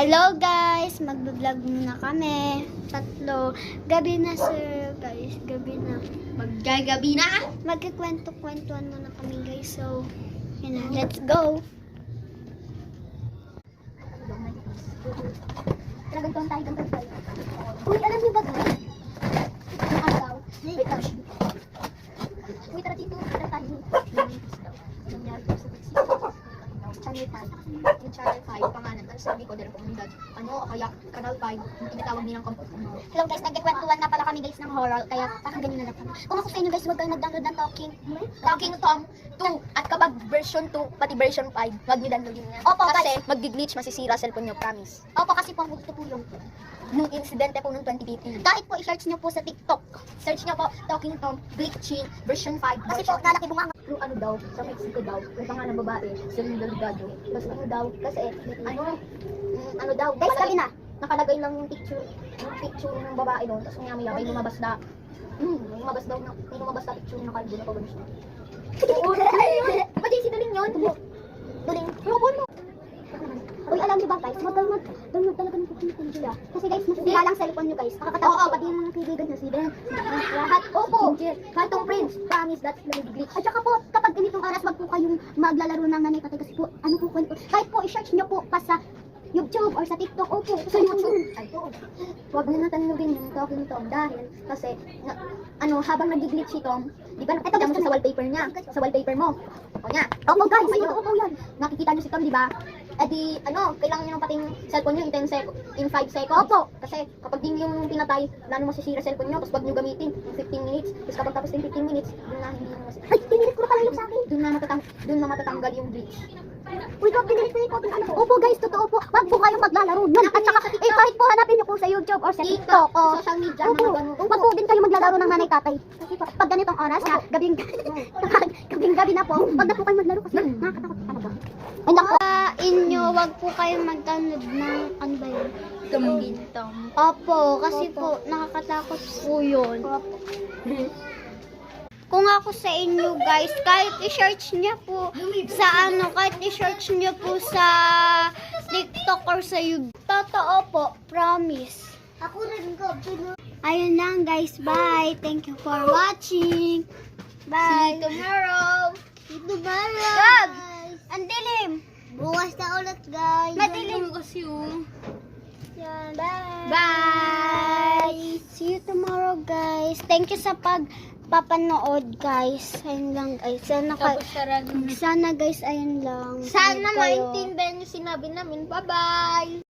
Hello guys, magbablog muna kami. Tatlo. Gabi na sir, guys. Gabi na. Maggagabi na! Magkikwento-kwentuhan muna kami guys. So, yun na. Let's go! Ganito tayo. Uy, alam niyo ba guys? Ang araw. Wait lang. Uy, tara dito. Tara tayo. Nangyari ko sa taxi. Channel 5. Yung Channel 5, pangalan. Ano sabi ko, dala komunidad. Kaya Canal 5, yung tinatawag nilang Hello guys, nagkikwentuhan na pala kami guys ng horror. Kaya parang ganyan na lang kami. Kung ako sa inyo guys, huwag kayo nag-download ng Talking Tom 2. At kapag version 2, pati version 5, huwag niyo downloadin yan. Opo, Kasi mag-glitch, masisira cellphone niyo, promise. Opo, kasi po, gusto po yung Nung insidente po nung 2018. kahit po i-search nyo po sa TikTok. Search niyo po, Talking Tom, glitching, version 5. Kasi po, lalaki bunga. Kung ano daw, sa Mexico daw, yung pangalan ng babae, Celine Delgado. Tapos ano daw, kasi ano daw, Guys, gabi na. nakalagay lang yung picture ng babae doon, tapos maya may lumabas na, may lumabas na picture na kalbo na pagano siya. Oo, pati si Duling yun. Duling, robot mo. Uy, alam niyo ba guys, mag-download talaga ng cooking nila. Kasi guys, masisira lang cellphone nyo guys. Nakakatakot Oo, pati yung mga kaibigan nyo, si Ben, lahat. Opo, Cartoon Prince, promise, that's the glitch. At saka po, kapag ganitong oras, wag po kayong maglalaro ng nanay tatay kasi po, ano po kwento. Kahit po, i-search nyo po pa sa YouTube or sa TikTok, opo, sa YouTube. Ay, oo. Huwag na natin rin yung Talking Tom dahil kasi habang nag-glitch si Tom, di ba nakita mo siya sa wallpaper niya, sa wallpaper mo. O niya. Opo guys, Opo yan. Nakikita niyo si Tom, di ba? Eh di, kailangan niyo ng pating cellphone niyo in 5 seconds. Opo. Kasi kapag di niyo yung pinatay, lalo masisira cellphone niyo, tapos wag niyo gamitin yung 15 minutes. Tapos kapag tapos yung 15 minutes, doon na hindi niyo masisira. Ay, pinilit ko na pala yung sa akin. Doon na matatanggal yung glitch. Uy, pinilit ko yung cooking ano. Opo guys, totoo po. Wag po kayong maglalaro nun. At saka, kahit po hanapin nyo po sa YouTube or sa TikTok o Social media, opo, mga ganun. wag po din kayo maglalaro ng nanay tatay. Kasi po, pag ganitong oras na, gabing-gabi na po, wag na po kayo maglaro kasi nakakatakot talaga. Ay naku. Inyo, wag po kayo mag-download ng, ano ba yun? Gamitin. Opo, kasi po, nakakatakot po yun. Kung ako sa inyo guys, kahit i-search niyo po sa kahit i-search niyo po sa TikTok or sa YouTube. Totoo po, promise. Ako rin ko. Ayun lang guys, bye. Thank you for watching. Bye. See you tomorrow. See you tomorrow. Gab! Ang dilim. Bukas na ulit guys. Madilim kasi yung... Yan. Bye. Bye! See you tomorrow guys. Thank you sa pagpapanood guys. Ayun lang guys. Sana guys, ayun lang. Sana Ingat kayo. maintindihan yung sinabi namin. Bye-bye!